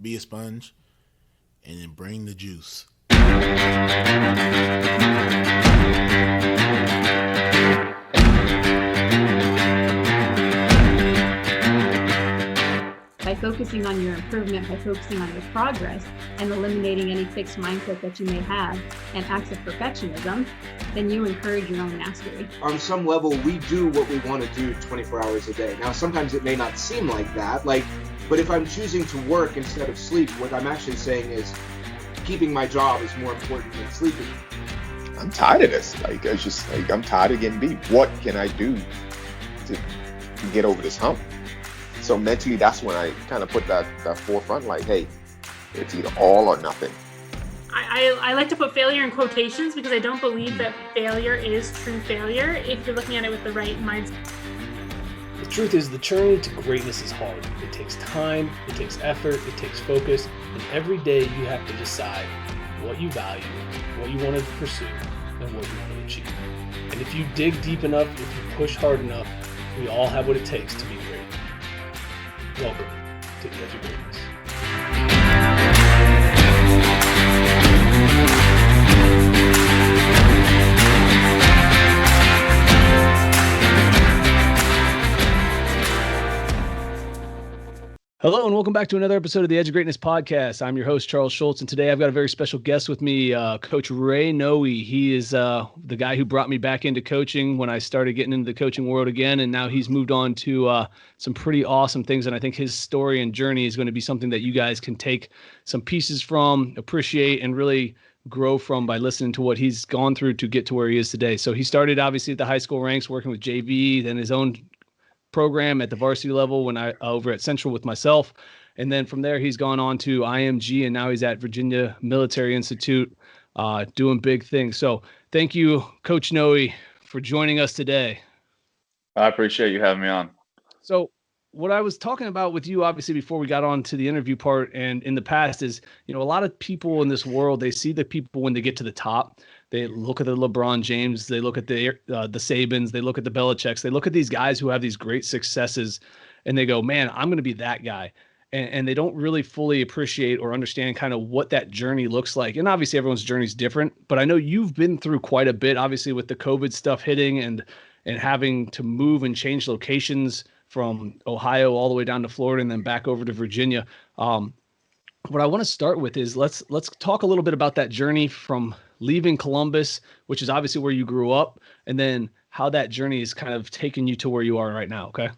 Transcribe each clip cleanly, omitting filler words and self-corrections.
be a sponge, and then bring the juice. By focusing on your improvement, by focusing on your progress, and eliminating any fixed mindset that you may have and acts of perfectionism, then you encourage your own mastery. On some level, we do what we want to do 24 hours a day. Now, sometimes it may not seem like that, but if I'm choosing to work instead of sleep, what I'm actually saying is keeping my job is more important than sleeping. I'm tired of this. I'm tired of getting beat. What can I do to get over this hump? So mentally, that's when I kind of put that forefront, like, hey, it's either all or nothing. I like to put failure in quotations because I don't believe that failure is true failure if you're looking at it with the right mindset. The truth is, the journey to greatness is hard. It takes time, it takes effort, it takes focus, and every day you have to decide what you value, what you want to pursue, and what you want to achieve. And if you dig deep enough, if you push hard enough, we all have what it takes to be great. Welcome to the Edge of Greatness. Hello and welcome back to another episode of the Edge of Greatness podcast. I'm your host, Charles Schultz, and today I've got a very special guest with me, Coach Ray Noe. He is the guy who brought me back into coaching when I started getting into the coaching world again, and now he's moved on to some pretty awesome things, and I think his story and journey is going to be something that you guys can take some pieces from, appreciate, and really grow from by listening to what he's gone through to get to where he is today. So he started obviously at the high school ranks working with JV, then his own program at the varsity level when I over at Central with myself. And then from there, he's gone on to IMG, and now he's at Virginia Military Institute doing big things. So thank you, Coach Noe, for joining us today. I appreciate you having me on. So what I was talking about with you, obviously, before we got on to the interview part and in the past is, a lot of people in this world, they see the people when they get to the top. They look at the LeBron James, they look at the Sabans, they look at the Belichicks, they look at these guys who have these great successes, and they go, man, I'm going to be that guy. And they don't really fully appreciate or understand kind of what that journey looks like. And obviously everyone's journey is different, but I know you've been through quite a bit, obviously with the COVID stuff hitting and having to move and change locations from Ohio all the way down to Florida and then back over to Virginia. What I want to start with is let's talk a little bit about that journey from leaving Columbus, which is obviously where you grew up, and then how that journey is kind of taken you to where you are right now. Okay.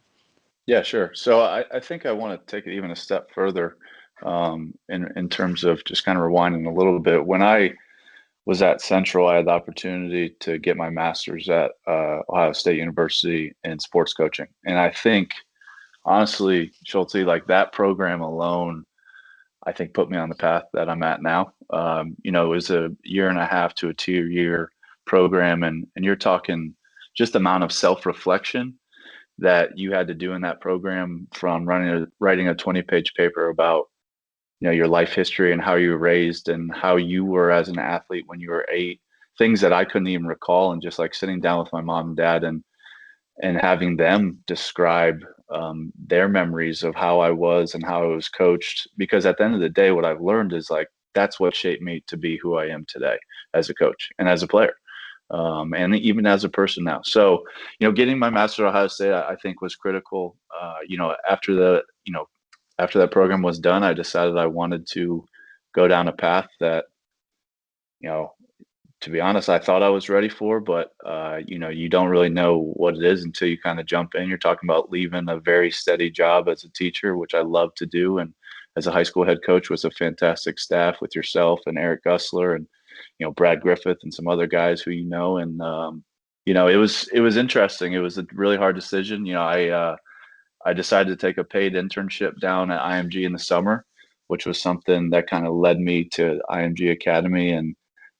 Yeah, sure. So I think I want to take it even a step further in terms of just kind of rewinding a little bit. When I was at Central, I had the opportunity to get my master's at Ohio State University in sports coaching. And I think, honestly, Schulte, like that program alone, I think put me on the path that I'm at now. It was a 1.5 to a 2-year program, and you're talking just the amount of self-reflection that you had to do in that program, from writing a 20-page paper about your life history and how you were raised and how you were as an athlete when you were 8, things that I couldn't even recall, and just like sitting down with my mom and dad and having them describe their memories of how I was and how I was coached. Because at the end of the day, what I've learned is like, that's what shaped me to be who I am today as a coach and as a player, and even as a person now. So, getting my master's at Ohio State, I think was critical. After that program was done, I decided I wanted to go down a path that, to be honest, I thought I was ready for, but you don't really know what it is until you kind of jump in. You're talking about leaving a very steady job as a teacher, which I love to do, and as a high school head coach with a fantastic staff with yourself and Eric Gussler and Brad Griffith and some other guys who and it was interesting. It was a really hard decision. I decided to take a paid internship down at IMG in the summer, which was something that kind of led me to IMG Academy, and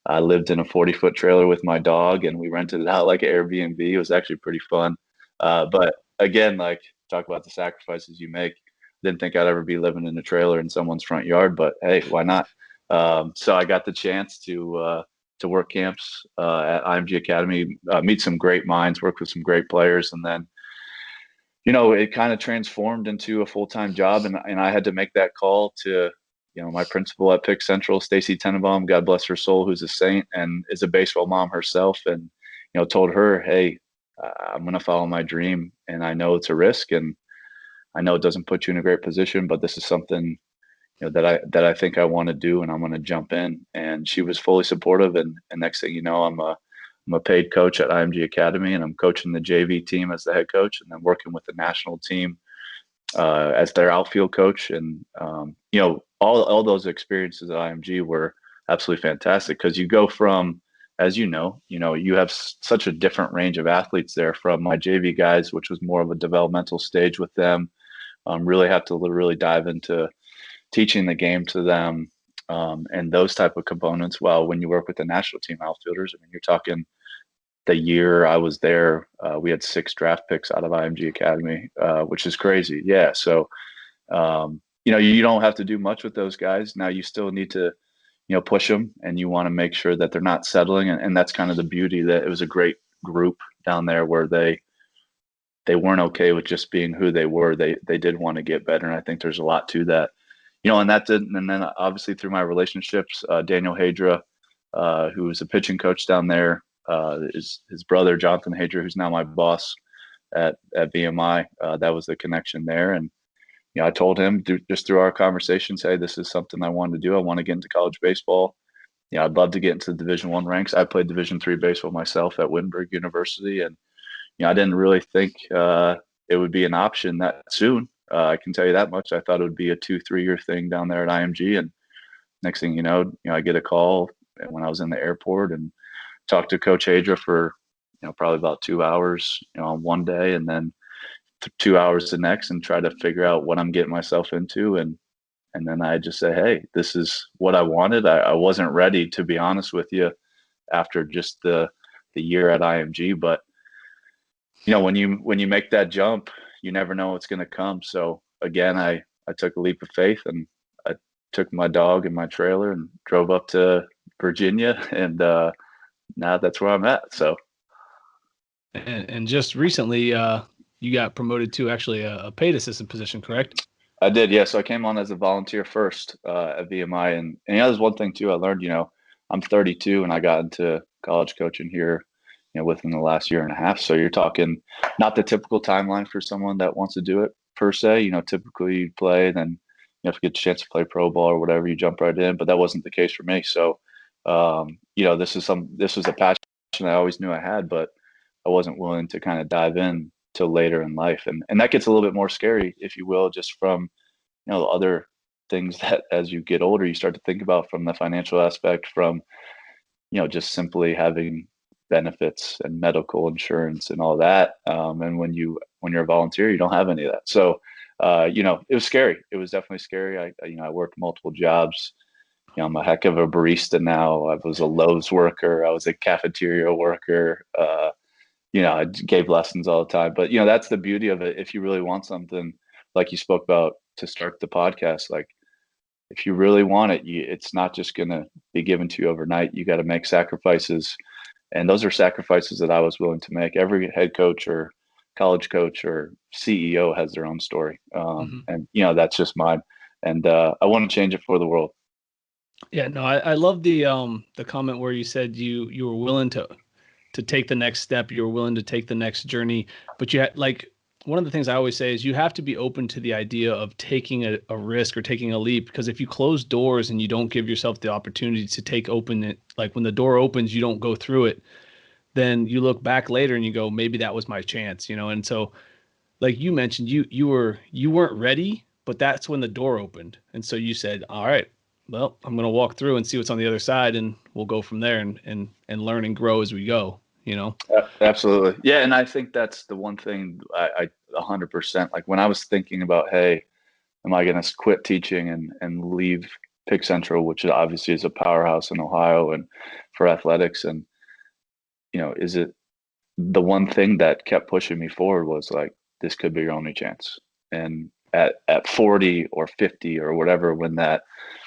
I lived in a 40-foot trailer with my dog, and we rented it out like an Airbnb. It was actually pretty fun. But again, like, talk about the sacrifices you make. Didn't think I'd ever be living in a trailer in someone's front yard, but hey, why not? So I got the chance to work camps at IMG Academy, meet some great minds, work with some great players, and then it kind of transformed into a full-time job, and I had to make that call to my principal at Pick Central, Stacy Tenenbaum, God bless her soul, who's a saint and is a baseball mom herself, and told her, hey, I'm going to follow my dream, and I know it's a risk, and I know it doesn't put you in a great position, but this is something that I think I want to do, and I'm going to jump in. And she was fully supportive. And next thing you know, I'm a paid coach at IMG Academy, and I'm coaching the JV team as the head coach, and then working with the national team as their outfield coach. And all those experiences at IMG were absolutely fantastic, because you go from, as you have such a different range of athletes there, from my JV guys, which was more of a developmental stage with them. Really have to really dive into teaching the game to them, and those type of components. Well, when you work with the national team outfielders, I mean, you're talking the year I was there, we had 6 draft picks out of IMG Academy, which is crazy. Yeah. So, you don't have to do much with those guys. Now you still need to, push them, and you want to make sure that they're not settling. And that's kind of the beauty, that it was a great group down there, where they weren't okay with just being who they were. They did want to get better. And I think there's a lot to that, and that didn't, and then obviously through my relationships, Daniel Hadra, who was a pitching coach down there, his brother, Jonathan Hadra, who's now my boss at VMI, that was the connection there. And, I told him just through our conversations, hey, this is something I wanted to do. I want to get into college baseball. I'd love to get into the Division I ranks. I played Division III baseball myself at Wittenberg University, and I didn't really think it would be an option that soon. I can tell you that much. I thought it would be a 2-3 year thing down there at IMG. And next thing you know, I get a call when I was in the airport, and talked to Coach Hadra for probably about 2 hours on one day, and then 2 hours the next, and try to figure out what I'm getting myself into. And then I just say, hey, this is what I wanted. I wasn't ready, to be honest with you, after just the year at IMG, but when you make that jump, you never know what's going to come. So again, I took a leap of faith, and I took my dog and my trailer and drove up to Virginia, and now that's where I'm at. So, and just recently, you got promoted to actually a paid assistant position, correct? I did, yeah. So I came on as a volunteer first at VMI, and there's one thing too I learned. I'm 32, and I got into college coaching here, within the last year and a half. So you're talking not the typical timeline for someone that wants to do it per se. Typically you play, then if you get a chance to play pro ball or whatever, you jump right in. But that wasn't the case for me. So, this was a passion I always knew I had, but I wasn't willing to kind of dive in till later in life. And that gets a little bit more scary, if you will, just from, other things that as you get older, you start to think about, from the financial aspect, from, just simply having benefits and medical insurance and all that. And when you're a volunteer, you don't have any of that. So, it was scary. It was definitely scary. I worked multiple jobs. I'm a heck of a barista now. I was a Lowe's worker. I was a cafeteria worker. I gave lessons all the time. But, that's the beauty of it. If you really want something, like you spoke about to start the podcast, like, if you really want it, it's not just going to be given to you overnight. You got to make sacrifices. And those are sacrifices that I was willing to make. Every head coach or college coach or CEO has their own story. And, that's just mine. And I want to change it for the world. Yeah, no, I love the comment where you said you were willing to take the next step. You were willing to take the next journey, but you had, like, one of the things I always say is you have to be open to the idea of taking a risk or taking a leap, because if you close doors and you don't give yourself the opportunity to open it, like when the door opens, you don't go through it, then you look back later and you go, maybe that was my chance, And so, like you mentioned, you weren't ready, but that's when the door opened. And so you said, all right, well, I'm going to walk through and see what's on the other side, and we'll go from there and learn and grow as we go, Absolutely. Yeah. And I think that's the one thing I 100%, like, when I was thinking about, hey, am I going to quit teaching and leave Pick Central, which obviously is a powerhouse in Ohio and for athletics. And, is it the one thing that kept pushing me forward was like, this could be your only chance. And at 40 or 50 or whatever, when that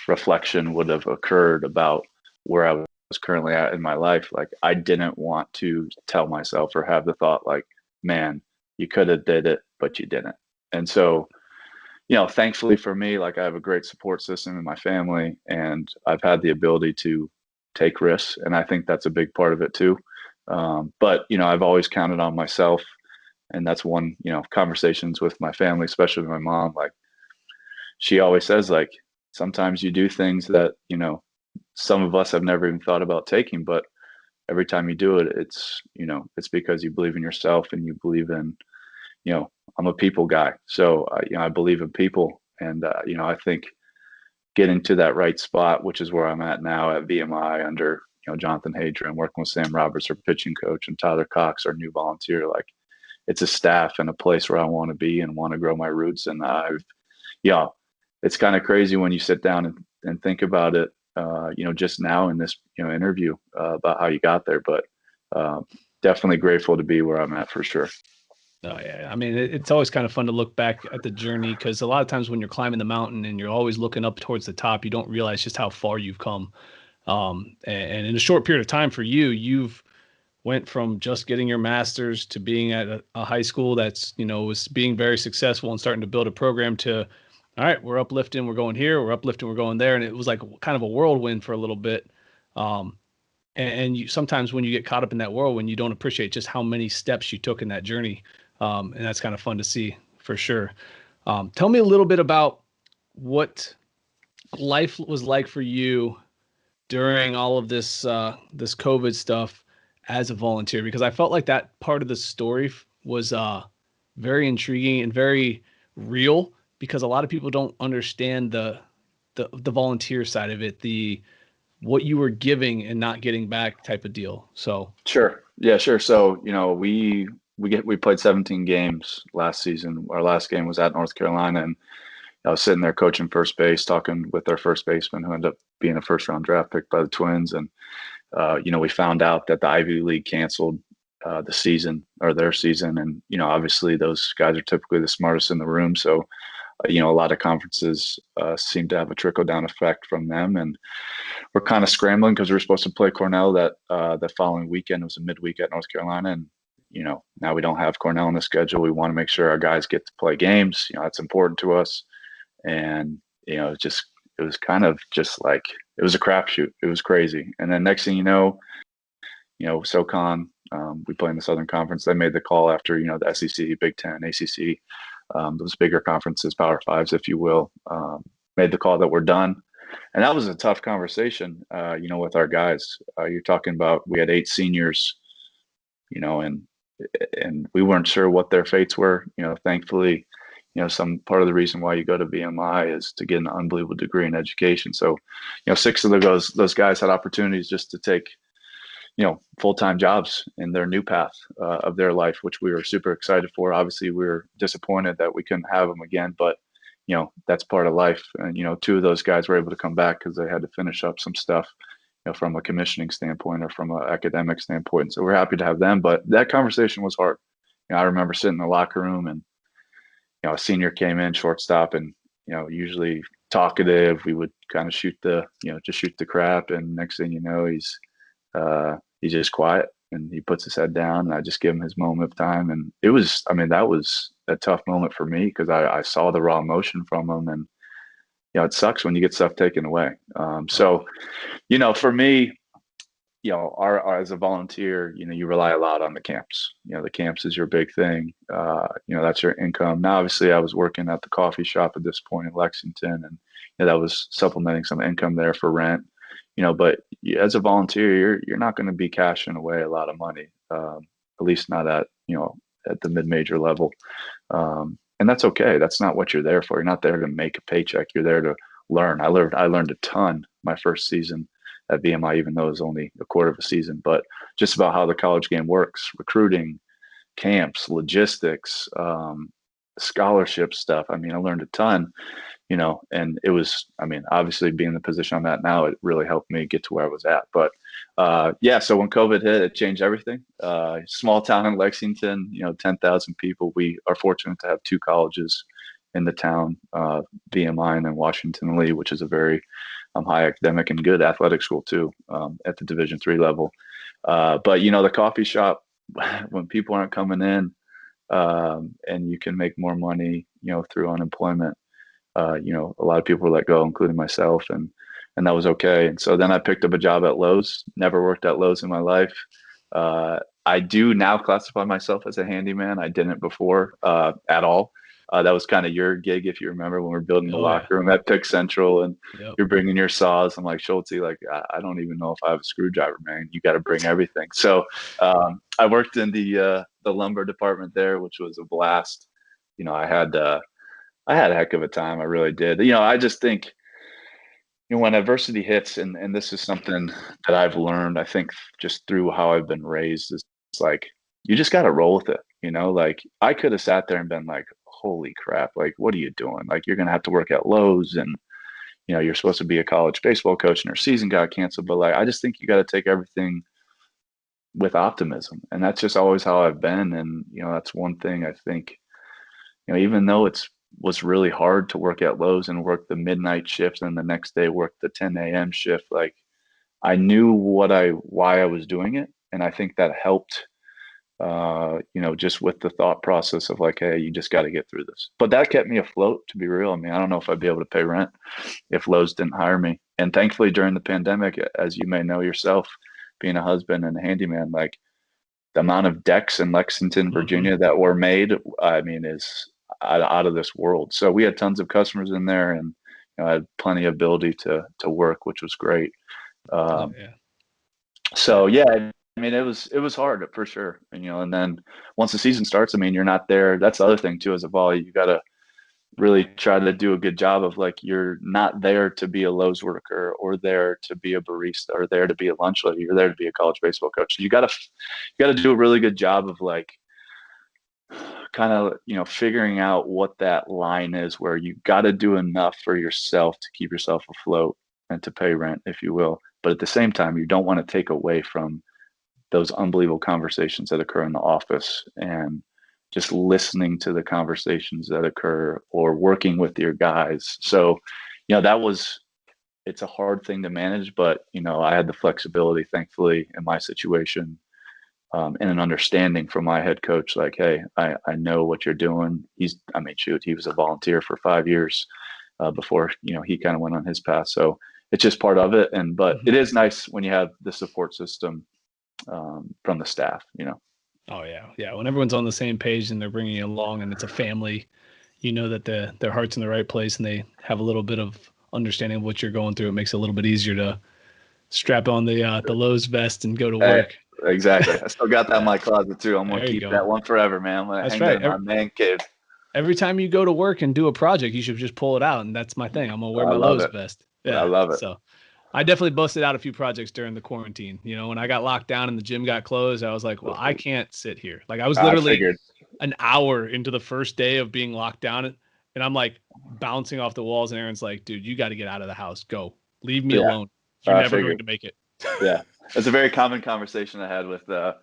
reflection would have occurred about where I was currently at in my life, like, I didn't want to tell myself or have the thought like, man, you could have did it, but you didn't. And so, thankfully for me, like I have a great support system in my family, and I've had the ability to take risks, and I think that's a big part of it too. But I've always counted on myself, and that's one, conversations with my family, especially my mom. Like she always says, like sometimes you do things that some of us have never even thought about taking, but every time you do it, it's because you believe in yourself and you believe in, I'm a people guy. So, I believe in people, and, I think getting to that right spot, which is where I'm at now at VMI under, Jonathan Hadrian, working with Sam Roberts, our pitching coach, and Tyler Cox, our new volunteer, like it's a staff and a place where I want to be and want to grow my roots. And it's kind of crazy when you sit down and think about it, just now in this, interview about how you got there, but definitely grateful to be where I'm at for sure. Oh yeah. I mean, it's always kind of fun to look back at the journey, because a lot of times when you're climbing the mountain and you're always looking up towards the top, you don't realize just how far you've come. And in a short period of time for you, you've went from just getting your master's to being at a high school that's, was being very successful and starting to build a program to, all right, we're uplifting, we're going here, we're uplifting, we're going there. And it was like kind of a whirlwind for a little bit. And you sometimes when you get caught up in that whirlwind, you don't appreciate just how many steps you took in that journey. And that's kind of fun to see for sure. Tell me a little bit about what life was like for you during all of this, this COVID stuff as a volunteer, because I felt like that part of the story was very intriguing and very real, because a lot of people don't understand the volunteer side of it, what you were giving and not getting back type of deal. So sure. Yeah, sure. So, we played 17 games last season. Our last game was at North Carolina, and I was sitting there coaching first base, talking with our first baseman who ended up being a first round draft pick by the Twins. And, we found out that the Ivy League canceled the season, or their season. And, obviously those guys are typically the smartest in the room. So, a lot of conferences seem to have a trickle down effect from them. And we're kind of scrambling because we were supposed to play Cornell that the following weekend. It was a midweek at North Carolina. And, now we don't have Cornell on the schedule. We want to make sure our guys get to play games. That's important to us. And, it was kind of just like, it was a crapshoot. It was crazy. And then next thing SoCon, we play in the Southern Conference. They made the call after, the SEC, Big Ten, ACC, those bigger conferences, Power Fives, if you will, made the call that we're done. And that was a tough conversation, with our guys. You're talking about, we had 8 seniors, and we weren't sure what their fates were. Thankfully, some part of the reason why you go to VMI is to get an unbelievable degree in education. So, 6 of those guys had opportunities just to take, full-time jobs in their new path of their life, which we were super excited for. Obviously, we were disappointed that we couldn't have them again, but that's part of life. And 2 of those guys were able to come back because they had to finish up some stuff, from a commissioning standpoint or from an academic standpoint. So we're happy to have them, but that conversation was hard. I remember sitting in the locker room, and a senior came in, shortstop, and usually talkative. We would kind of shoot the crap, and next thing you know, he's just quiet, and he puts his head down, and I just give him his moment of time. And it was, that was a tough moment for me, because I saw the raw emotion from him, and it sucks when you get stuff taken away. So, for me, as a volunteer, you rely a lot on the camps. The camps is your big thing. That's your income. Now, obviously, I was working at the coffee shop at this point in Lexington, and that was supplementing some income there for rent. But as a volunteer, you're not going to be cashing away a lot of money, at least not at the mid-major level. And that's okay. That's not what you're there for. You're not there to make a paycheck. You're there to learn. I learned a ton my first season at VMI, even though it was only a quarter of a season, but just about how the college game works, recruiting, camps, logistics, scholarship stuff. I learned a ton, and it was, obviously being in the position I'm at now, it really helped me get to where I was at. But so when COVID hit, it changed everything. Small town in Lexington, 10,000 people. We are fortunate to have 2 colleges in the town, VMI and then Washington Lee, which is a very high academic and good athletic school too, at the Division III level. But the coffee shop, when people aren't coming in, and you can make more money, through unemployment, a lot of people were let go, including myself, and that was okay. And so then I picked up a job at Lowe's. Never worked at Lowe's in my life. I do now classify myself as a handyman. I didn't before at all. That was kind of your gig, if you remember, when we were building the locker room at Pick Central, and you're bringing your saws. I'm like, Schulte, like, I don't even know if I have a screwdriver, man. You got to bring everything. So I worked in the lumber department there, which was a blast. I had a heck of a time. I really did. I just think, when adversity hits, and this is something that I've learned, I think, just through how I've been raised, is like, you just got to roll with it. Like, I could have sat there and been like, holy crap, like, what are you doing? Like, you're going to have to work at Lowe's, and, you're supposed to be a college baseball coach, and our season got canceled. But like, I just think you got to take everything with optimism. And that's just always how I've been. And, that's one thing I think, even though was really hard to work at Lowe's and work the midnight shift, and the next day work the 10 a.m. shift, like, I knew why I was doing it. And I think that helped, just with the thought process of like, hey, you just got to get through this. But that kept me afloat, to be real. I mean, I don't know if I'd be able to pay rent if Lowe's didn't hire me. And thankfully, during the pandemic, as you may know yourself, being a husband and a handyman, like, the amount of decks in Lexington, Virginia that were made, I mean, is out of this world. So we had tons of customers in there, and I had plenty of ability to work, which was great. So yeah, I mean, it was hard for sure. And then once the season starts, I mean, you're not there. That's the other thing too, as a volley, you got to really try to do a good job of, like, you're not there to be a Lowe's worker, or there to be a barista, or there to be a lunch lady. You're there to be a college baseball coach. So you got to do a really good job of, like, kind of, figuring out what that line is, where you got to do enough for yourself to keep yourself afloat and to pay rent, if you will. But at the same time, you don't want to take away from those unbelievable conversations that occur in the office, and just listening to the conversations that occur, or working with your guys. So, it's a hard thing to manage, but, I had the flexibility, thankfully, in my situation, and an understanding from my head coach, like, hey, I know what you're doing. He was a volunteer for 5 years before, he kind of went on his path. So it's just part of it. But it is nice when you have the support system from the staff, Oh yeah. When everyone's on the same page and they're bringing you along, and it's a family, that their heart's in the right place, and they have a little bit of understanding of what you're going through. It makes it a little bit easier to strap on the Lowe's vest and go to work. Exactly. I still got that in my closet too. I'm gonna keep that one forever, man. I'm gonna That's hang right. that in my man cave. Every time you go to work and do a project, you should just pull it out, and that's my thing. I'm gonna wear my Lowe's vest. Yeah, I love it. So I definitely busted out a few projects during the quarantine. When I got locked down and the gym got closed, I was like, well, I can't sit here. Like, I was literally an hour into the first day of being locked down, and I'm like bouncing off the walls, and Aaron's like, dude, you got to get out of the house. Go. Leave me alone. You're never going to make it. Yeah. It's a very common conversation I had with the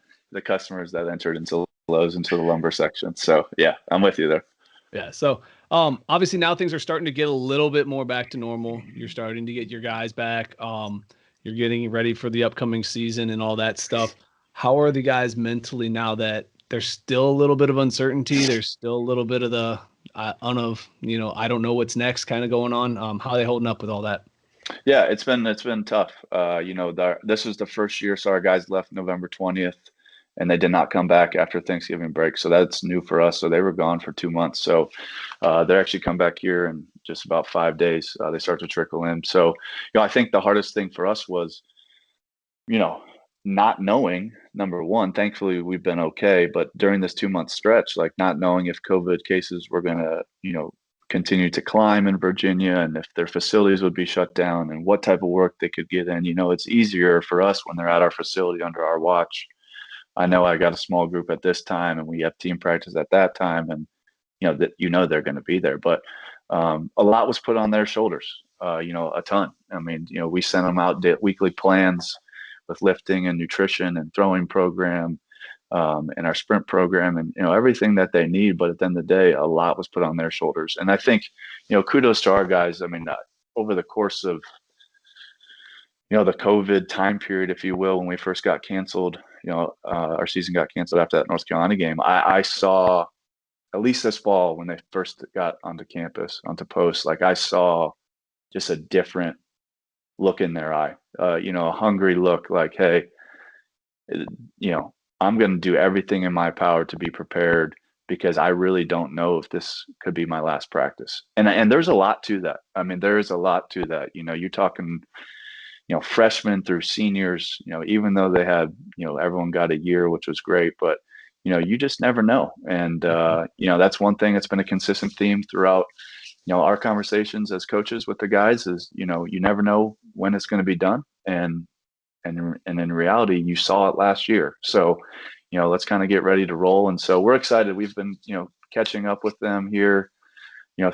customers that entered into Lowe's, into the lumber section. So yeah, I'm with you there. Yeah. So obviously now things are starting to get a little bit more back to normal. You're starting to get your guys back. You're getting ready for the upcoming season and all that stuff. How are the guys mentally now that there's still a little bit of uncertainty? There's still a little bit of the I don't know what's next kind of going on. How are they holding up with all that? Yeah, it's been tough. This was the first year, so our guys left November 20th, and they did not come back after Thanksgiving break. So that's new for us. So they were gone for 2 months. So they actually come back here in just about 5 days. They start to trickle in. So, I think the hardest thing for us was, not knowing, number one. Thankfully, we've been okay. But during this 2-month stretch, like, not knowing if COVID cases were going to, continue to climb in Virginia, and if their facilities would be shut down, and what type of work they could get in. It's easier for us when they're at our facility under our watch. I know I got a small group at this time, and we have team practice at that time, and they're going to be there. But a lot was put on their shoulders. A ton. I mean, we sent them out weekly plans with lifting and nutrition and throwing program, and our sprint program, and everything that they need. But at the end of the day, a lot was put on their shoulders. And I think kudos to our guys. I mean, over the course of the COVID time period, if you will, when we first got canceled, our season got canceled after that North Carolina game, I saw at least this fall when they first got onto campus, onto post, like I saw just a different look in their eye, a hungry look like, hey, I'm going to do everything in my power to be prepared because I really don't know if this could be my last practice. And there's a lot to that. I mean, there is a lot to that. You're talking, freshmen through seniors, even though they had, everyone got a year, which was great, but, you just never know. And, that's one thing that's been a consistent theme throughout, our conversations as coaches with the guys is, you never know when it's going to be done. And in reality, you saw it last year. So, let's kind of get ready to roll. And so we're excited. We've been, catching up with them here,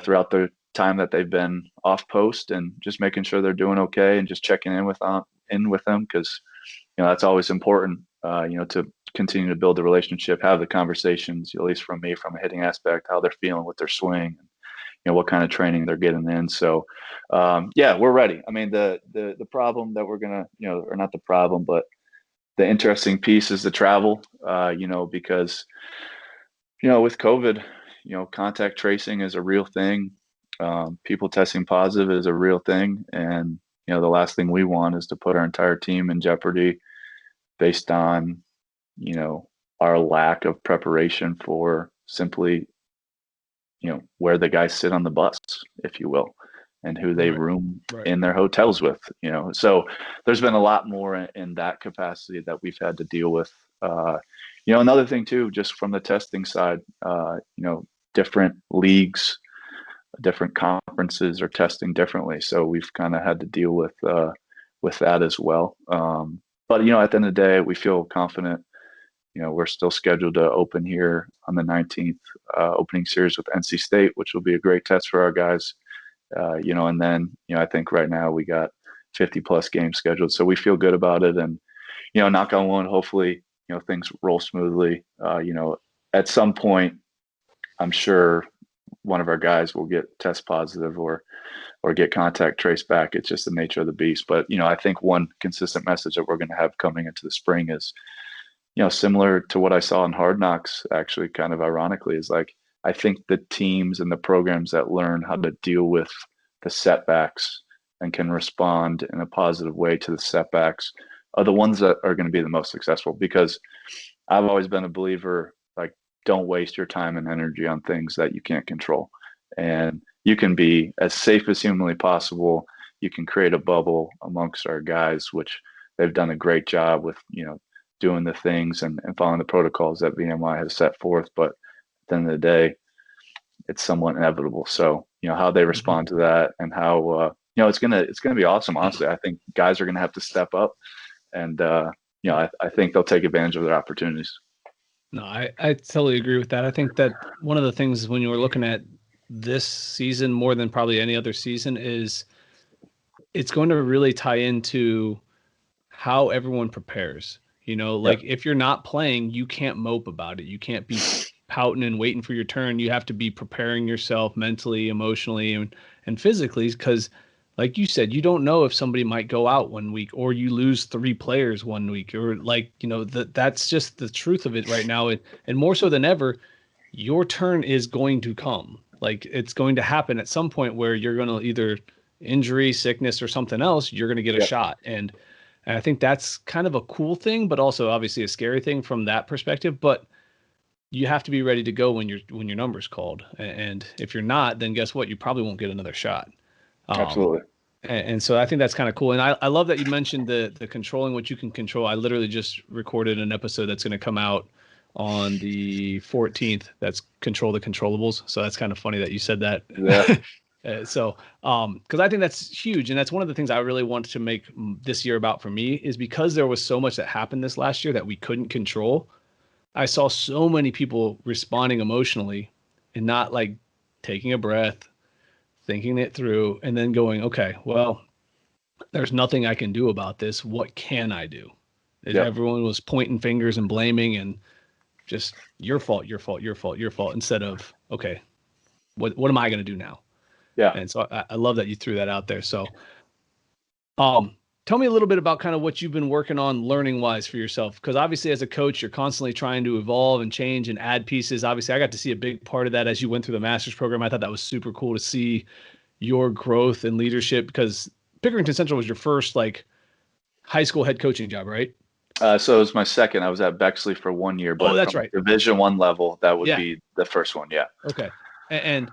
throughout the time that they've been off post and just making sure they're doing okay and just checking in with them. Cause that's always important, to continue to build the relationship, have the conversations, at least from me, from a hitting aspect, how they're feeling with their swing, what kind of training they're getting in. So, we're ready. I mean, the problem that we're going to, or not the problem, but the interesting piece is the travel, because, with COVID, contact tracing is a real thing. People testing positive is a real thing. And, the last thing we want is to put our entire team in jeopardy based on, our lack of preparation for simply, where the guys sit on the bus, if you will, and who they room in their hotels with, so there's been a lot more in that capacity that we've had to deal with. Another thing too, just from the testing side, different leagues, different conferences are testing differently. So we've kind of had to deal with that as well. But, at the end of the day, we feel confident. We're still scheduled to open here on the 19th, opening series with NC State, which will be a great test for our guys. And then, I think right now we got 50 plus games scheduled. So we feel good about it. And, knock on wood, hopefully, things roll smoothly. At some point, I'm sure one of our guys will get test positive or get contact traced back. It's just the nature of the beast. But, I think one consistent message that we're going to have coming into the spring is, similar to what I saw in Hard Knocks, actually, kind of ironically, is like, I think the teams and the programs that learn how to deal with the setbacks and can respond in a positive way to the setbacks are the ones that are going to be the most successful. Because I've always been a believer, like, don't waste your time and energy on things that you can't control. And you can be as safe as humanly possible. You can create a bubble amongst our guys, which they've done a great job with, doing the things and following the protocols that VMI has set forth. But at the end of the day, it's somewhat inevitable. So, how they respond to that and how, it's going to be awesome. Honestly, I think guys are going to have to step up and, I think they'll take advantage of their opportunities. No, I totally agree with that. I think that one of the things when you were looking at this season more than probably any other season is it's going to really tie into how everyone prepares. If you're not playing, you can't mope about it. You can't be pouting and waiting for your turn. You have to be preparing yourself mentally, emotionally, and physically, because like you said, you don't know if somebody might go out 1 week or you lose 3 players 1 week or that's just the truth of it right now. And more so than ever, your turn is going to come. Like, it's going to happen at some point where you're going to either injury, sickness, or something else, you're going to get a shot. And I think that's kind of a cool thing, but also obviously a scary thing from that perspective. But you have to be ready to go when your number's called. And if you're not, then guess what? You probably won't get another shot. Absolutely. And so I think that's kind of cool. And I love that you mentioned the controlling what you can control. I literally just recorded an episode that's going to come out on the 14th. That's Control the Controllables. So that's kind of funny that you said that. Yeah. Because I think that's huge. And that's one of the things I really wanted to make this year about for me is because there was so much that happened this last year that we couldn't control. I saw so many people responding emotionally and not like taking a breath, thinking it through, and then going, okay, well, there's nothing I can do about this. What can I do? Yep. Everyone was pointing fingers and blaming and just your fault, instead of, okay, what am I going to do now? Yeah. And so I love that you threw that out there. So, tell me a little bit about kind of what you've been working on learning wise for yourself. Because obviously as a coach, you're constantly trying to evolve and change and add pieces. Obviously I got to see a big part of that as you went through the master's program. I thought that was super cool to see your growth and leadership, because Pickerington Central was your first like high school head coaching job, right? So it was my second. I was at Bexley for 1 year, but that's from right. Division I level, that would be the first one. Yeah. Okay. And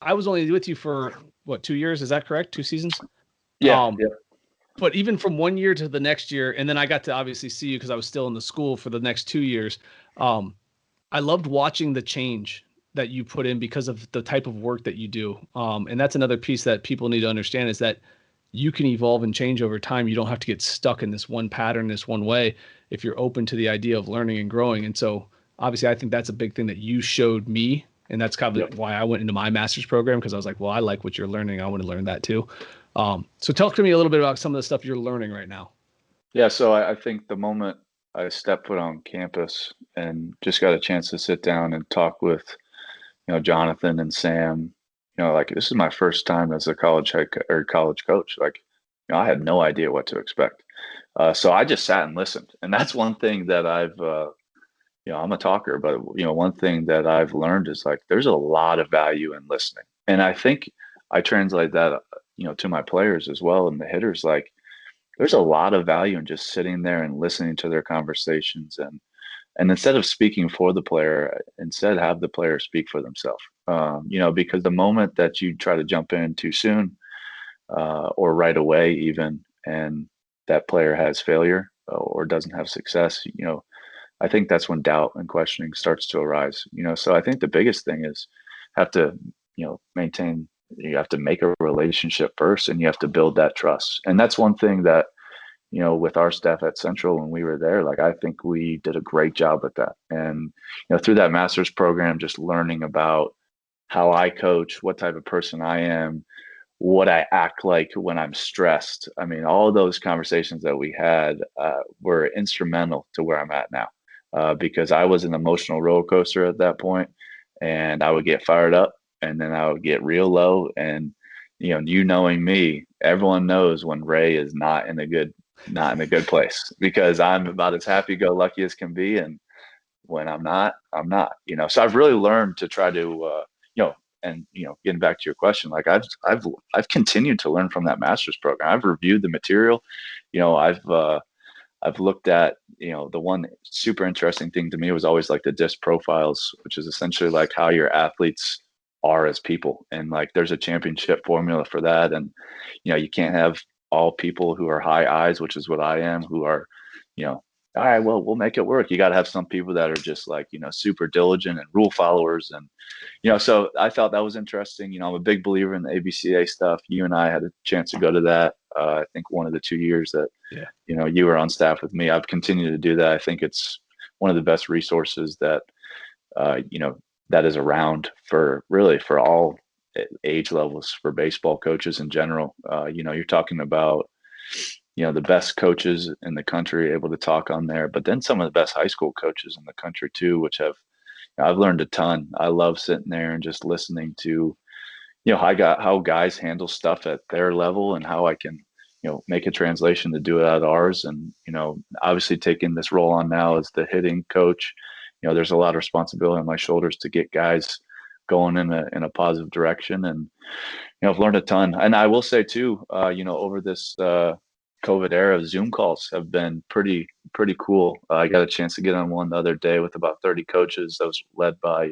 I was only with you for what, 2 years? Is that correct? 2 seasons? Yeah. But even from 1 year to the next year, and then I got to obviously see you because I was still in the school for the next 2 years. I loved watching the change that you put in because of the type of work that you do. And that's another piece that people need to understand, is that you can evolve and change over time. You don't have to get stuck in this one pattern, this one way, if you're open to the idea of learning and growing. And so obviously I think that's a big thing that you showed me. And that's kind of why I went into my master's program, because I was like, well, I like what you're learning. I want to learn that too. So talk to me a little bit about some of the stuff you're learning right now. Yeah. So I think the moment I stepped foot on campus and just got a chance to sit down and talk with, Jonathan and Sam, like this is my first time as a college coach. Like, I had no idea what to expect. So I just sat and listened. And that's one thing that I've, I'm a talker, but one thing that I've learned is like, there's a lot of value in listening. And I think I translate that, to my players as well. And the hitters, like, there's a lot of value in just sitting there and listening to their conversations. And instead of speaking for the player, instead have the player speak for themselves. Because the moment that you try to jump in too soon, or right away even, and that player has failure or doesn't have success, I think that's when doubt and questioning starts to arise. So I think the biggest thing is have to, maintain, you have to make a relationship first, and you have to build that trust. And that's one thing that, with our staff at Central when we were there, like, I think we did a great job with that. And, through that master's program, just learning about how I coach, what type of person I am, what I act like when I'm stressed. I mean, all of those conversations that we had were instrumental to where I'm at now, because I was an emotional roller coaster at that point, and I would get fired up and then I would get real low. And, knowing me, everyone knows when Ray is not in a good place, because I'm about as happy-go-lucky as can be. And when I'm not, so I've really learned to try to, getting back to your question, like I've continued to learn from that master's program. I've reviewed the material, I've looked at, the one super interesting thing to me was always like the disc profiles, which is essentially like how your athletes are as people. And like, there's a championship formula for that. And, you can't have all people who are high eyes, which is what I am, who are, all right, well, we'll make it work. You got to have some people that are just like, super diligent and rule followers. And, so I thought that was interesting. I'm a big believer in the ABCA stuff. You and I had a chance to go to that. I think one of the 2 years that, you were on staff with me. I've continued to do that. I think it's one of the best resources that, that is around for all age levels for baseball coaches in general. You're talking about, the best coaches in the country able to talk on there, but then some of the best high school coaches in the country too, which I've learned a ton. I love sitting there and just listening to, how guys handle stuff at their level and how I can, make a translation to do it at ours. And, obviously taking this role on now as the hitting coach, there's a lot of responsibility on my shoulders to get guys going in a positive direction. And, I've learned a ton. And I will say too, over this COVID era, Zoom calls have been pretty cool. I got a chance to get on one the other day with about 30 coaches that was led by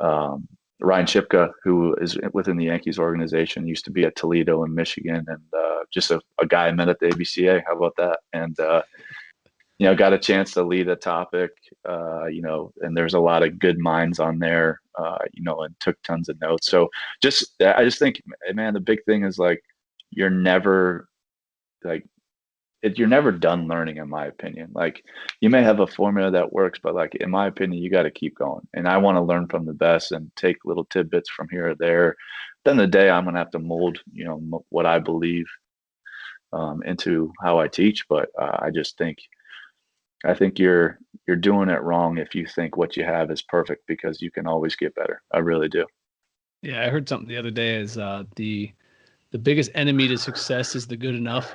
Ryan Shipka, who is within the Yankees organization, used to be at Toledo in Michigan, and just a guy I met at the ABCA. How about that? And, got a chance to lead a topic, and there's a lot of good minds on there, and took tons of notes. So I just think, man, the big thing is like, you're never done learning, in my opinion. Like, you may have a formula that works, but like, in my opinion, you got to keep going. And I want to learn from the best and take little tidbits from here or there. At the end of the day, I'm going to have to mold, what I believe into how I teach. But I think you're doing it wrong if you think what you have is perfect, because you can always get better. I really do. Yeah, I heard something the other day is the biggest enemy to success is the good enough.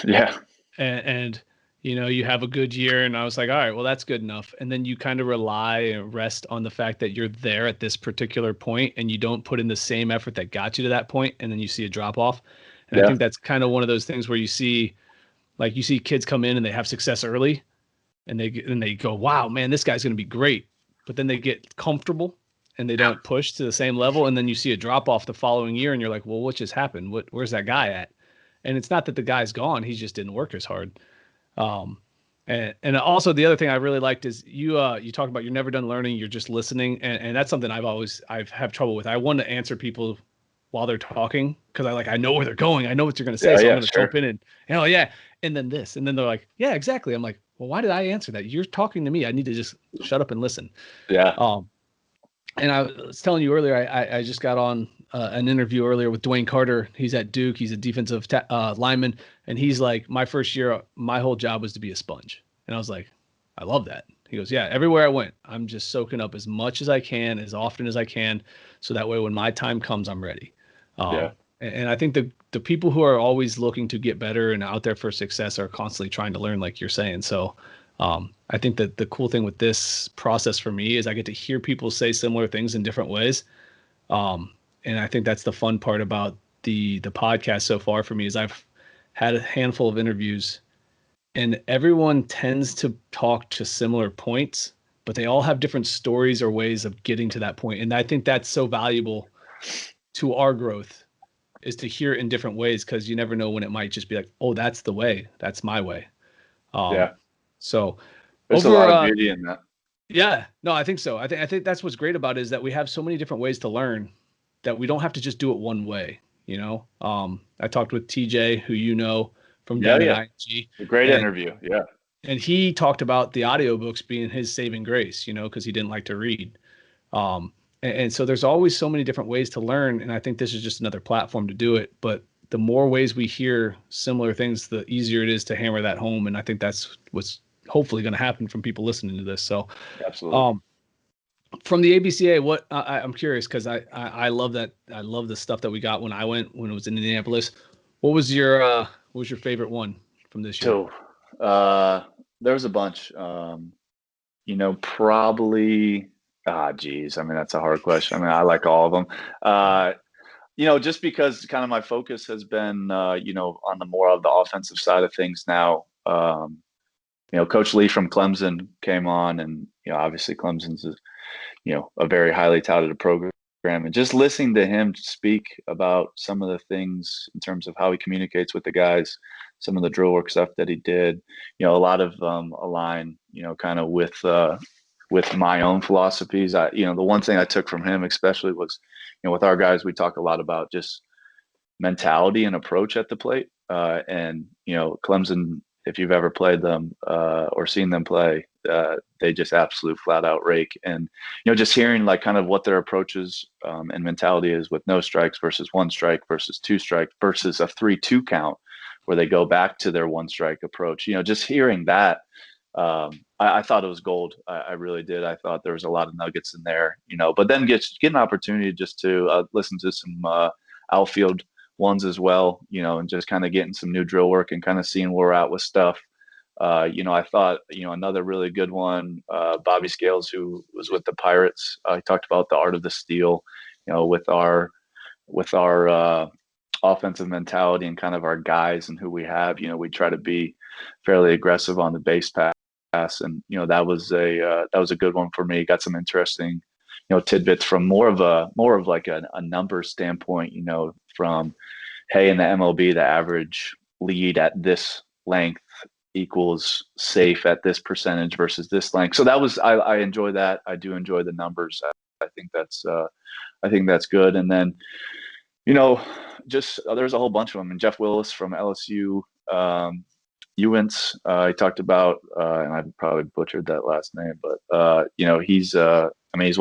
Yeah. And you know, you have a good year, and I was like, all right, well, that's good enough. And then you kind of rely and rest on the fact that you're there at this particular point, and you don't put in the same effort that got you to that point, and then you see a drop off. And I think that's kind of one of those things where you see kids come in and they have success early, and they go, wow, man, this guy's going to be great. But then they get comfortable and they don't push to the same level. And then you see a drop off the following year, and you're like, well, what just happened? Where's that guy at? And it's not that the guy's gone. He just didn't work as hard. And also the other thing I really liked is you talk about you're never done learning. You're just listening. And that's something I've have trouble with. I want to answer people while they're talking, because I know where they're going. I know what you're going to say. So I'm going to jump in and, oh yeah. And then this, and then they're like, yeah, exactly. I'm like, well, why did I answer that? You're talking to me. I need to just shut up and listen. Yeah. And I was telling you earlier, I just got on an interview earlier with Dwayne Carter. He's at Duke. He's a defensive lineman. And he's like, my first year, my whole job was to be a sponge. And I was like, I love that. He goes, yeah, everywhere I went, I'm just soaking up as much as I can, as often as I can. So that way, when my time comes, I'm ready. And I think the people who are always looking to get better and out there for success are constantly trying to learn, like you're saying. So I think that the cool thing with this process for me is I get to hear people say similar things in different ways. And I think that's the fun part about the podcast so far for me is I've had a handful of interviews, and everyone tends to talk to similar points, but they all have different stories or ways of getting to that point. And I think that's so valuable to our growth, is to hear it in different ways, because you never know when it might just be like, oh, that's the way. That's my way. So there's a lot of beauty in that. Yeah, no, I think so. I think that's what's great about it, is that we have so many different ways to learn that we don't have to just do it one way. You know, I talked with TJ, who you know from down at ING. A great interview. Yeah. And he talked about the audiobooks being his saving grace, you know, because he didn't like to read. And so there's always so many different ways to learn. And I think this is just another platform to do it. But the more ways we hear similar things, the easier it is to hammer that home. And I think that's what's hopefully going to happen from people listening to this. So absolutely. From the ABCA, I'm curious, because I love that. I love the stuff that we got when it was in Indianapolis. What was your favorite one from this year? So there was a bunch. You know, probably. Geez. I mean, that's a hard question. I mean, I like all of them. You know, just because kind of my focus has been, you know, on the more of the offensive side of things now. You know, Coach Lee from Clemson came on, and you know, obviously Clemson's you know, a very highly touted program, and just listening to him speak about some of the things in terms of how he communicates with the guys, some of the drill work stuff that he did, you know, a lot of align, you know, kind of with my own philosophies. You know, the one thing I took from him especially was, you know, with our guys, we talk a lot about just mentality and approach at the plate. And, you know, Clemson, if you've ever played them or seen them play, they just absolute flat out rake. And, you know, just hearing like kind of what their approaches and mentality is with no strikes versus one strike versus two strikes versus a 3-2 count where they go back to their one strike approach, you know, just hearing that, I thought it was gold. I really did. I thought there was a lot of nuggets in there, you know, but then get an opportunity just to listen to some outfield ones as well, you know, and just kind of getting some new drill work and kind of seeing where we're at with stuff. You know, I thought, you know, another really good one, Bobby Scales, who was with the Pirates, he talked about the art of the steal, you know, with our offensive mentality and kind of our guys and who we have. You know, we try to be fairly aggressive on the base pass, and you know, that was a good one for me. Got some interesting, you know, tidbits from more of like a numbers standpoint, you know, from, hey, in the MLB, the average lead at this length equals safe at this percentage versus this length. So that was, I enjoy that. I do enjoy the numbers. I think that's good. And then, you know, just there's a whole bunch of them. And Jeff Willis from LSU, Ewens, he talked about, and I probably butchered that last name, but you know, he's won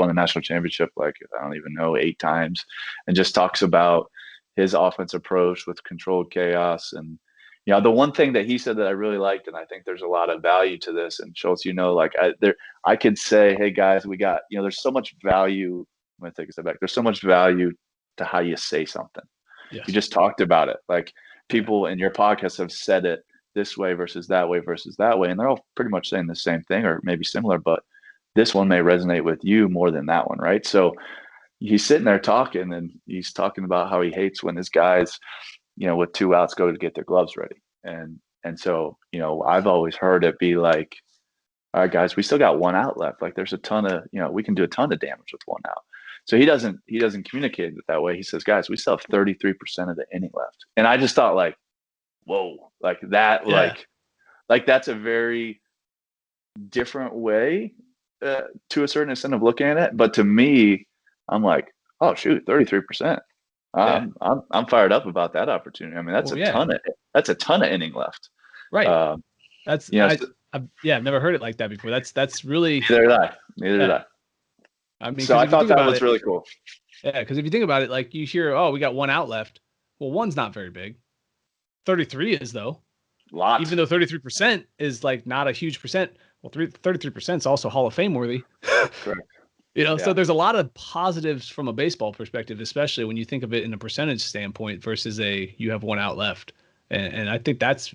the national championship, like, I don't even know, 8 times, and just talks about his offense approach with controlled chaos. And, you know, the one thing that he said that I really liked, and I think there's a lot of value to this, and Schultz, you know, like I could say, hey guys, we got, you know, there's so much value. I'm going to take a step back. There's so much value to how you say something. Yes. You just talked about it. Like, people in your podcast have said it this way versus that way versus that way, and they're all pretty much saying the same thing or maybe similar, but this one may resonate with you more than that one, right? So he's sitting there talking, and he's talking about how he hates when his guys, with 2 outs go to get their gloves ready. And so, I've always heard it be like, all right, guys, we still got 1 out left. Like there's a ton of, we can do a ton of damage with 1 out. So he doesn't communicate it that way. He says, guys, we still have 33% of the inning left. And I just thought like, whoa, like that, Yeah. like that's a very different way to a certain extent of looking at it. But to me, I'm like, oh shoot, 33%. I'm fired up about that opportunity. I mean, that's a ton of inning left. Right. I've never heard it like that before. That's really neither did I. I mean, so I thought that was really cool. Yeah, because if you think about it, like you hear, oh, we got 1 out left. Well, 1's not very big. 33 is though. Lot. Even though 33% is like not a huge percent. Well, 33% is also Hall of Fame worthy. Correct. So there's a lot of positives from a baseball perspective, especially when you think of it in a percentage standpoint versus you have 1 out left. And I think that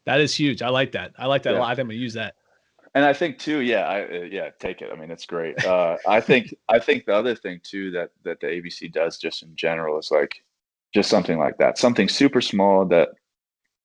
is huge. I like that. I like that a lot. I think I'm gonna use that. And I think too, take it. I mean, it's great. I think the other thing too that the ABC does just in general is like just something like that, something super small that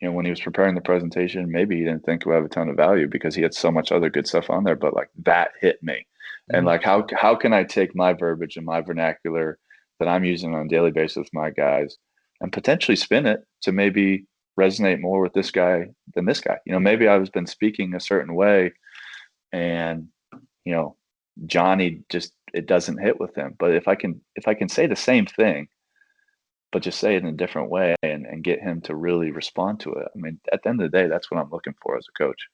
when he was preparing the presentation, maybe he didn't think would have a ton of value because he had so much other good stuff on there. But like that hit me, and like how can I take my verbiage and my vernacular that I'm using on a daily basis with my guys and potentially spin it to maybe resonate more with this guy than this guy. Maybe I've been speaking a certain way and Johnny just, it doesn't hit with him. But if I can say the same thing, but just say it in a different way and get him to really respond to it. I mean, at the end of the day, that's what I'm looking for as a coach.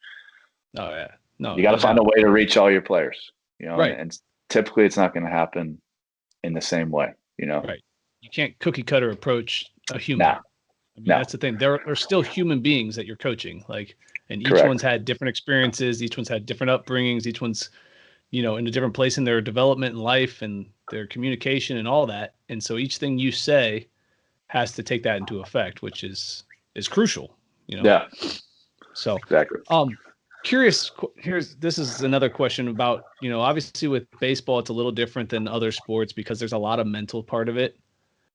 Oh yeah. No, you got to find a way to reach all your players, right. And typically it's not going to happen in the same way, Right. You can't cookie cutter approach a human. Nah. That's the thing. They're still human beings that you're coaching. Like, and each Correct. one's had different experiences. Each one's had different upbringings. Each one's, in a different place in their development in life and their communication and all that. And so each thing you say has to take that into effect, which is crucial. Yeah. So exactly. Curious. This is another question about, obviously with baseball, it's a little different than other sports because there's a lot of mental part of it.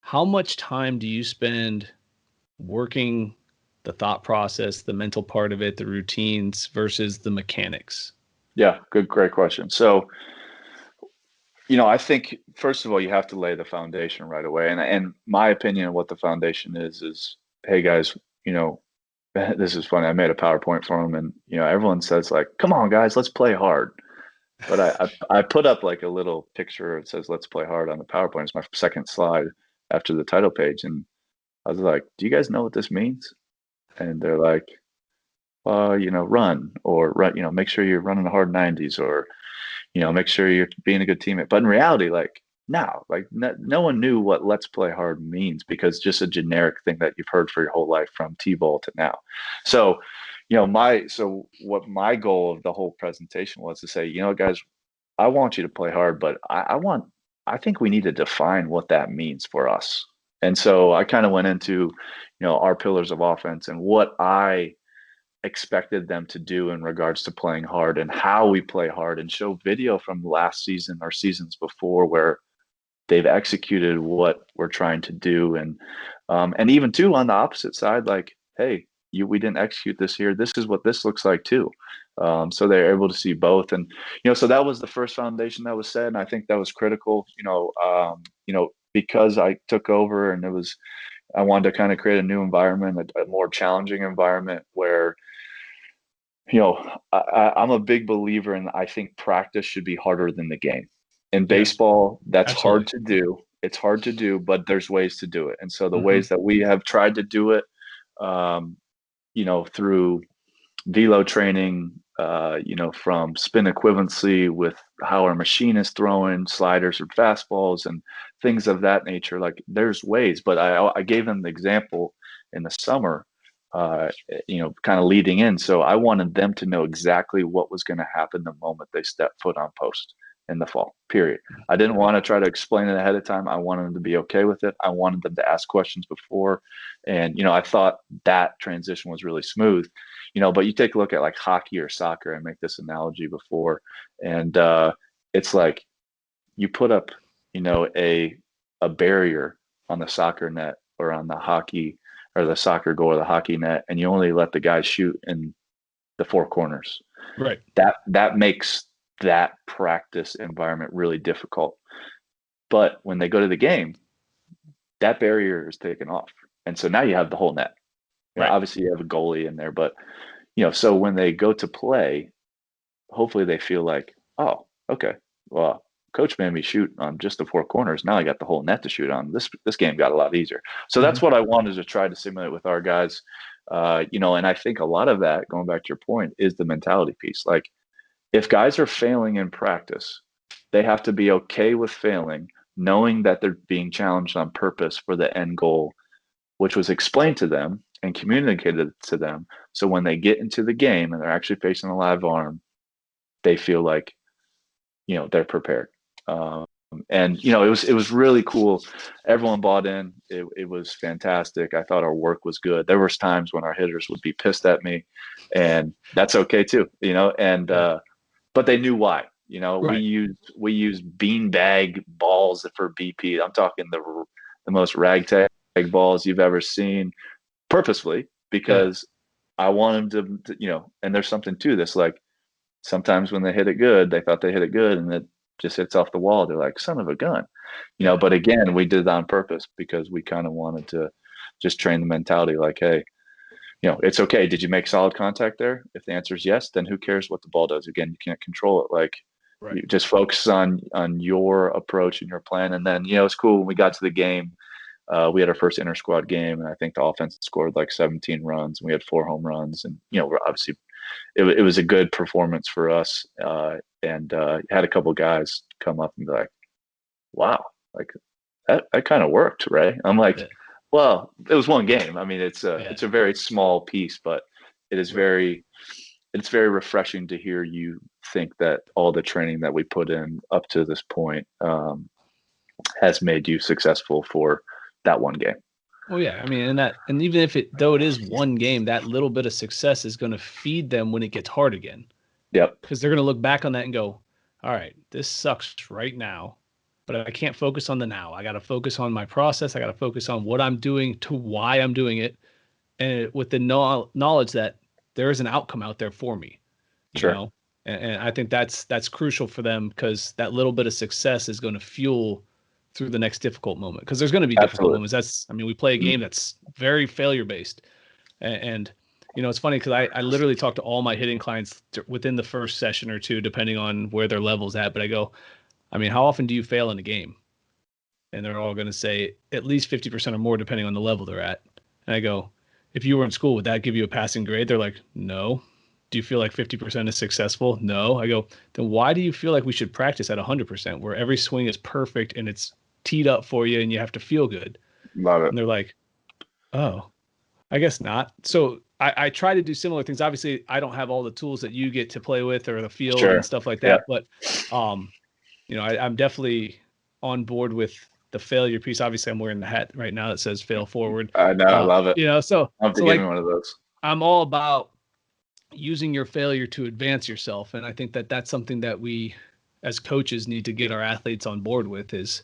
How much time do you spend working the thought process, the mental part of it, the routines versus the mechanics? Yeah, great question. So, I think first of all, you have to lay the foundation right away. And my opinion of what the foundation is, hey guys, this is funny. I made a PowerPoint for them and, everyone says like, come on guys, let's play hard. But I put up like a little picture. It says, let's play hard on the PowerPoint. It's my second slide after the title page. And I was like, do you guys know what this means? And they're like, run or run, make sure you're running a hard 90s or, make sure you're being a good teammate. But in reality, like no one knew what let's play hard means because just a generic thing that you've heard for your whole life from T-ball to now. So, what my goal of the whole presentation was to say, guys, I want you to play hard, but I think we need to define what that means for us. And so I kind of went into, our pillars of offense and what I expected them to do in regards to playing hard and how we play hard and show video from last season or seasons before where they've executed what we're trying to do. And even too, on the opposite side, like, hey, we didn't execute this here. This is what this looks like too. So they're able to see both. And, so that was the first foundation that was set. And I think that was critical, because I took over and I wanted to kind of create a new environment, a more challenging environment where, I'm a big believer in, I think practice should be harder than the game. In baseball, that's absolutely hard to do. It's hard to do, but there's ways to do it. And so the ways that we have tried to do it, through velo training, from spin equivalency with how our machine is throwing sliders or fastballs and things of that nature. Like there's ways, but I gave them the example in the summer, kind of leading in. So I wanted them to know exactly what was going to happen the moment they step foot on post. in the fall, period. I didn't want to try to explain it ahead of time. I wanted them to be okay with it. I wanted them to ask questions before. And, I thought that transition was really smooth, but you take a look at like hockey or soccer. I make this analogy before. And it's like you put up, a barrier on the soccer net or on the hockey or the soccer goal or the hockey net, and you only let the guys shoot in the four corners. Right. That makes that practice environment really difficult. But when they go to the game, that barrier is taken off. And so now you have the whole net. Right. Obviously you have a goalie in there, but so when they go to play, hopefully they feel like, oh, okay, well, coach made me shoot on just the four corners. Now I got the whole net to shoot on. This game got a lot easier. So that's what I wanted to try to simulate with our guys. And I think a lot of that, going back to your point, is the mentality piece. Like, if guys are failing in practice, they have to be okay with failing, knowing that they're being challenged on purpose for the end goal, which was explained to them and communicated to them. So when they get into the game and they're actually facing a live arm, they feel like, they're prepared. And it was really cool. Everyone bought in. It was fantastic. I thought our work was good. There was times when our hitters would be pissed at me, and that's okay too, and but they knew why. Right. We used beanbag balls for BP. I'm talking the most ragtag balls you've ever seen, purposefully, because I want them to, and there's something to this. Like, sometimes when they hit it good, they thought they hit it good, and it just hits off the wall. They're like, son of a gun, but again, we did it on purpose because we kind of wanted to just train the mentality like, hey, it's okay. Did you make solid contact there? If the answer is yes, then who cares what the ball does? Again, you can't control it. Like, you just focus on your approach and your plan. And then, it's cool when we got to the game. We had our first inter squad game, and I think the offense scored like 17 runs, and we had 4 home runs, and we're obviously it was a good performance for us. And had a couple guys come up and be like, wow, like that kind of worked, right? I'm like, well, it was one game. I mean, it's a very small piece, but it's very refreshing to hear you think that all the training that we put in up to this point has made you successful for that one game. Well, yeah, I mean, and even if it is one game, that little bit of success is going to feed them when it gets hard again. Yep. Because they're going to look back on that and go, all right, this sucks right now, but I can't focus on the now. I got to focus on my process. I got to focus on what I'm doing, to why I'm doing it, and with the knowledge that there is an outcome out there for me. Sure. And I think that's crucial for them, because that little bit of success is going to fuel through the next difficult moment, because there's going to be difficult moments. We play a game that's very failure based, and it's funny because I literally talk to all my hitting clients within the first session or two, depending on where their level's at. But I go, how often do you fail in a game? And they're all going to say at least 50% or more, depending on the level they're at. And I go, if you were in school, would that give you a passing grade? They're like, no. Do you feel like 50% is successful? No. I go, then why do you feel like we should practice at 100%, where every swing is perfect and it's teed up for you and you have to feel good? Love it. And they're like, oh, I guess not. So I try to do similar things. Obviously, I don't have all the tools that you get to play with, or the field and stuff like that. But, I'm definitely on board with the failure piece. Obviously, I'm wearing the hat right now that says "fail forward." I know, I love it. So I'll have to give me one of those. I'm all about using your failure to advance yourself, and I think that that's something that we, as coaches, need to get our athletes on board with. Is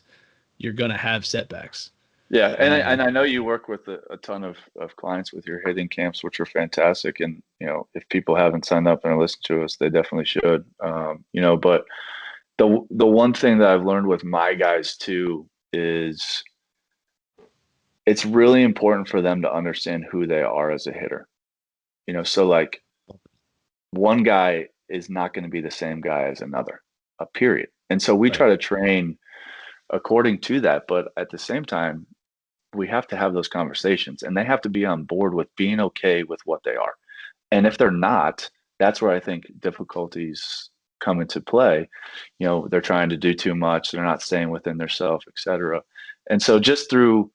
you're going to have setbacks. Yeah, and I know you work with a ton of clients with your hitting camps, which are fantastic. And if people haven't signed up and are listening to us, they definitely should. But the one thing that I've learned with my guys too is it's really important for them to understand who they are as a hitter. So like, one guy is not going to be the same guy as another, period. And so we try to train according to that, but at the same time, we have to have those conversations, and they have to be on board with being okay with what they are. And if they're not, that's where I think difficulties come into play. They're trying to do too much, they're not staying within their self, etc. And so just through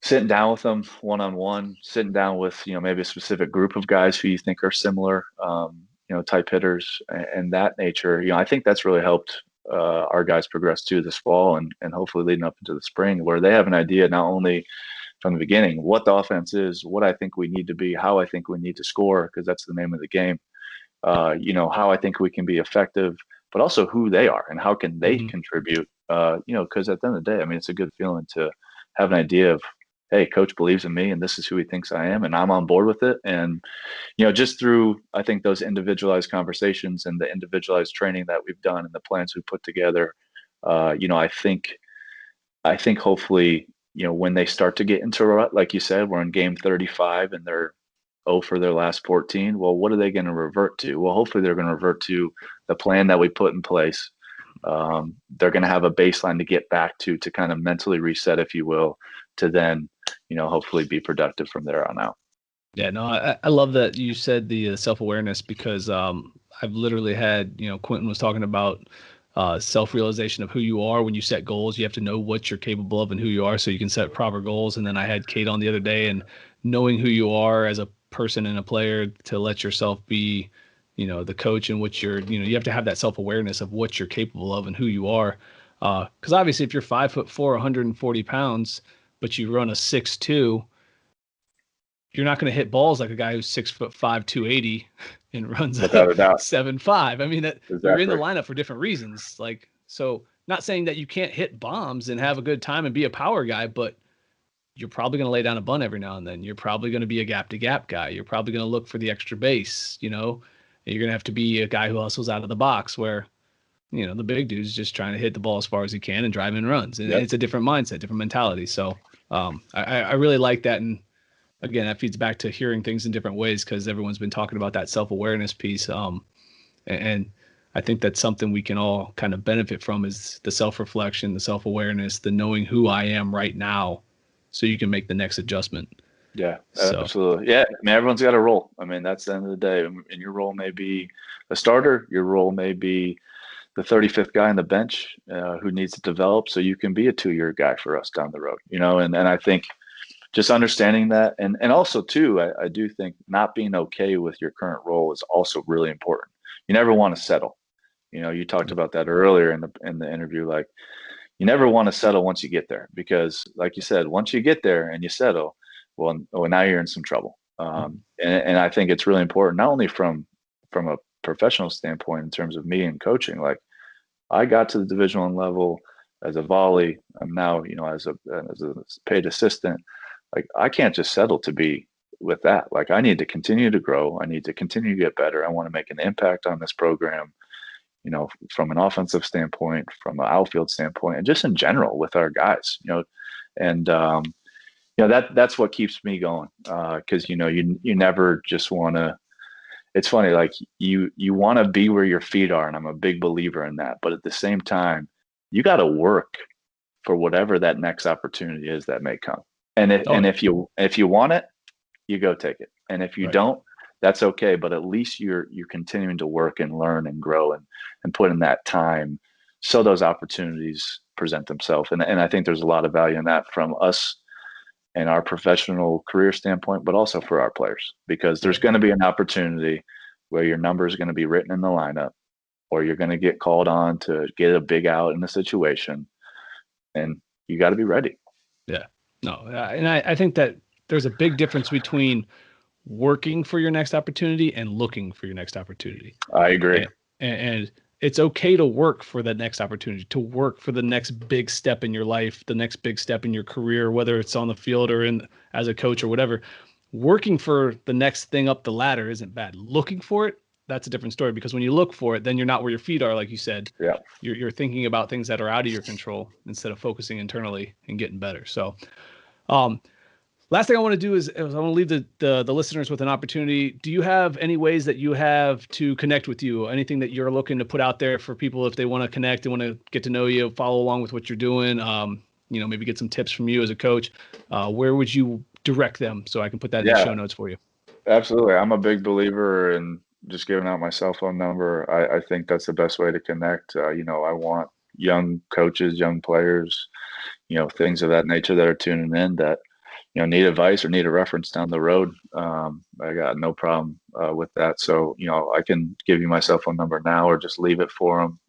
sitting down with them one-on-one, sitting down with maybe a specific group of guys who you think are similar type hitters and that nature, I think that's really helped our guys progress to this fall and hopefully leading up into the spring, where they have an idea not only from the beginning what the offense is, what I think we need to be, how I think we need to score, because that's the name of the game. How I think we can be effective, but also who they are and how can they contribute. Because at the end of the day, I mean, it's a good feeling to have an idea of, hey, coach believes in me and this is who he thinks I am and I'm on board with it. And, just through, I think, those individualized conversations and the individualized training that we've done and the plans we put together, I think hopefully, when they start to get into a rut, like you said, we're in game 35 and they're 0 for their last 14. Well, what are they going to revert to? Well, hopefully they're going to revert to the plan that we put in place. They're going to have a baseline to get back to kind of mentally reset, if you will, to then, hopefully be productive from there on out. Yeah, no, I love that you said the self-awareness, because I've literally had, Quentin was talking about self-realization of who you are. When you set goals, you have to know what you're capable of and who you are so you can set proper goals. And then I had Kate on the other day, and knowing who you are as a person and a player to let yourself be, the coach, and what you have to have that self-awareness of what you're capable of and who you are. Because obviously if you're 5'4", 140 pounds, but you run a 6'2", you're not going to hit balls like a guy who's 6'5", 280 and runs a 7'5". I mean, you're in the lineup for different reasons. So not saying that you can't hit bombs and have a good time and be a power guy, but you're probably going to lay down a bunt every now and then. You're probably going to be a gap to gap guy. You're probably going to look for the extra base, You're going to have to be a guy who hustles out of the box, where, the big dude's just trying to hit the ball as far as he can and drive in runs. And It's a different mindset, different mentality. So I really like that. And again, that feeds back to hearing things in different ways, because everyone's been talking about that self-awareness piece. And I think that's something we can all kind of benefit from, is the self-reflection, the self-awareness, the knowing who I am right now, so you can make the next adjustment. Yeah, absolutely. Yeah, I mean, everyone's got a role. I mean, that's the end of the day. And your role may be a starter. Your role may be the 35th guy on the bench who needs to develop, so you can be a 2-year guy for us down the road. And I think just understanding that, and also too, I do think not being okay with your current role is also really important. You never want to settle. You talked about that earlier in the interview. Like, you never want to settle once you get there, because, like you said, once you get there and you settle, well, now you're in some trouble. And I think it's really important, not only from a professional standpoint in terms of me and coaching. Like, I got to the Division I level as a volley. I'm now, as a paid assistant. Like, I can't just settle to be with that. Like, I need to continue to grow. I need to continue to get better. I want to make an impact on this program, from an offensive standpoint, from an outfield standpoint, and just in general with our guys, and that's what keeps me going. Cause you never just want to, it's funny, like you want to be where your feet are. And I'm a big believer in that, but at the same time, you got to work for whatever that next opportunity is that may come. And if you want it, you go take it. And if you don't, that's okay. But at least you're continuing to work and learn and grow and put in that time, so those opportunities present themselves. And I think there's a lot of value in that from us and our professional career standpoint, but also for our players, because there's going to be an opportunity where your number is going to be written in the lineup, or you're going to get called on to get a big out in a situation, and you got to be ready. Yeah. No, and I think that there's a big difference between working for your next opportunity and looking for your next opportunity. I agree. And it's okay to work for the next opportunity, to work for the next big step in your life, the next big step in your career, whether it's on the field or as a coach or whatever. Working for the next thing up the ladder isn't bad. Looking for it, that's a different story, because when you look for it, then you're not where your feet are, like you said. Yeah. You're thinking about things that are out of your control instead of focusing internally and getting better. So, last thing I want to do is I want to leave the listeners with an opportunity. Do you have any ways that you have to connect with you? Anything that you're looking to put out there for people if they want to connect and want to get to know you, follow along with what you're doing, maybe get some tips from you as a coach? Where would you direct them so I can put that in the show notes for you? Absolutely. I'm a big believer in just giving out my cell phone number. I think that's the best way to connect. I want young coaches, young players, things of that nature that are tuning in that, need advice or need a reference down the road. I I got no problem with that. So, I can give you my cell phone number now or just leave it for them.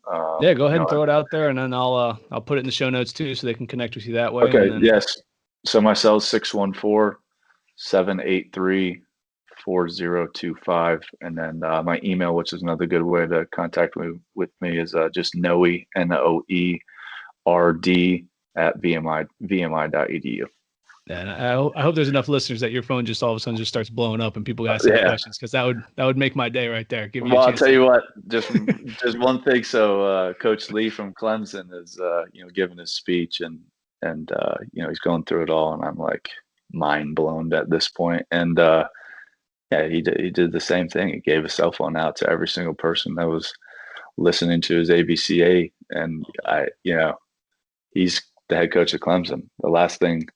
Yeah, go ahead and throw it out there, and then I'll put it in the show notes too, so they can connect with you that way. Okay. And then... Yes. So my cell is 614-783-4025. And then my email, which is another good way to contact me is just Noe, NOERD @vmi.edu. And I hope there's enough listeners that your phone just all of a sudden just starts blowing up and people ask questions, because that would make my day right there. Give me I'll tell you what, just one thing. So Coach Lee from Clemson is giving his speech, and he's going through it all, and I'm like mind blown at this point. And he did the same thing. He gave his cell phone out to every single person that was listening to his ABCA, and he's the head coach of Clemson. The last thing.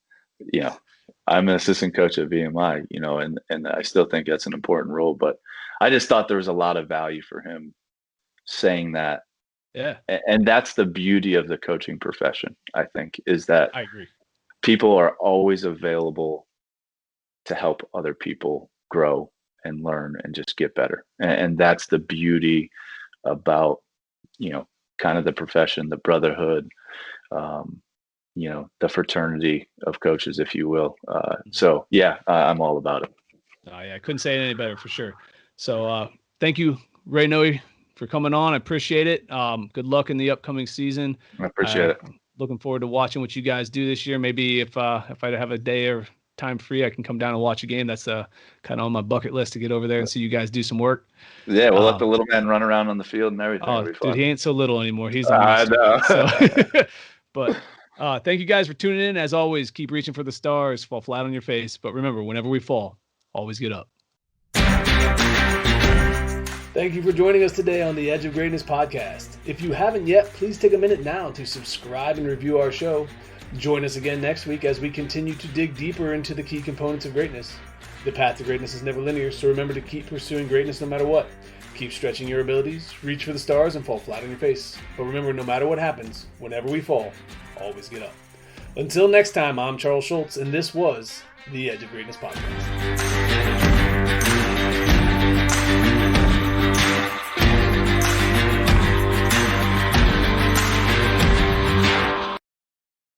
I'm an assistant coach at VMI, and I still think that's an important role, but I just thought there was a lot of value for him saying that. Yeah. And that's the beauty of the coaching profession, I think, is that I agree. People are always available to help other people grow and learn and just get better. And that's the beauty about, kind of the profession, the brotherhood, the fraternity of coaches, if you will. So yeah, I'm all about it. Oh yeah, I couldn't say it any better, for sure. So thank you, Ray Noe, for coming on. I appreciate it. Good luck in the upcoming season. I appreciate it. Looking forward to watching what you guys do this year. Maybe if I have a day or time free, I can come down and watch a game. That's kind of on my bucket list, to get over there and see you guys do some work. Yeah, we'll let the little man run around on the field and everything. Oh, dude, he ain't so little anymore. He's I know. So, but thank you guys for tuning in. As always, keep reaching for the stars, fall flat on your face. But remember, whenever we fall, always get up. Thank you for joining us today on the Edge of Greatness podcast. If you haven't yet, please take a minute now to subscribe and review our show. Join us again next week as we continue to dig deeper into the key components of greatness. The path to greatness is never linear, so remember to keep pursuing greatness no matter what. Keep stretching your abilities, reach for the stars, and fall flat on your face. But remember, no matter what happens, whenever we fall, always get up. Until next time, I'm Charles Schultz, and this was the Edge of Greatness podcast.